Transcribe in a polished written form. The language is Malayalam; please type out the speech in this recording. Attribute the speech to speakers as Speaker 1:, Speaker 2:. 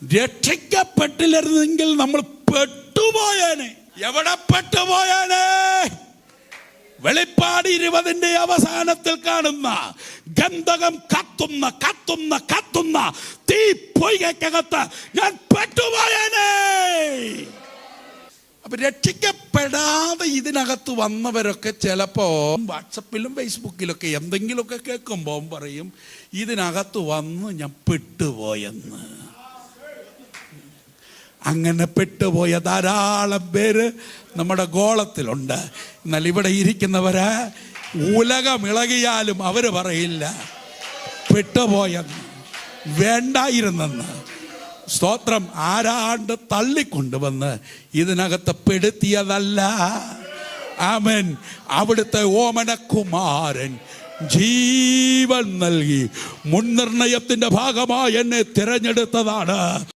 Speaker 1: രക്ഷിക്കപ്പെട്ടില്ലായിരുന്നെങ്കിൽ നമ്മൾ പെട്ടുപോയേനെ. എവിടെ പെട്ടുപോയേനെ? വെളിപ്പാട് 20 അവസാനത്തിൽ കാണുന്ന ഗന്ധകം കത്തുന്ന കത്തുന്ന കത്തുന്ന തീ പൊയ്കക്കകത്ത് ഞാൻ പെട്ടുപോയേനെ. അപ്പൊ രക്ഷിക്കപ്പെടാതെ ഇതിനകത്ത് വന്നവരൊക്കെ ചിലപ്പോ വാട്സപ്പിലും ഫേസ്ബുക്കിലൊക്കെ എന്തെങ്കിലുമൊക്കെ കേൾക്കുമ്പോൾ പറയും ഇതിനകത്ത് വന്ന് ഞാൻ പെട്ടുപോയെന്ന്. അങ്ങനെ പെട്ടുപോയ ധാരാളം പേര് നമ്മുടെ ഗോളത്തിലുണ്ട്. എന്നാൽ ഇവിടെ ഇരിക്കുന്നവര് ഉലകമിളകിയാലും അവര് പറയില്ല പെട്ടുപോയെന്ന്, വേണ്ടായിരുന്നെന്ന്. സ്തോത്രം. ആരാണ്ട് തള്ളിക്കൊണ്ടുവന്ന് ഇതിനകത്ത് പെടുത്തിയതല്ല. ആമേൻ. അവിടുത്തെ ഓമനകുമാരൻ ജീവൻ നൽകി മുൻനിർണയത്തിന്റെ ഭാഗമായി എന്നെ തിരഞ്ഞെടുത്തതാണ്.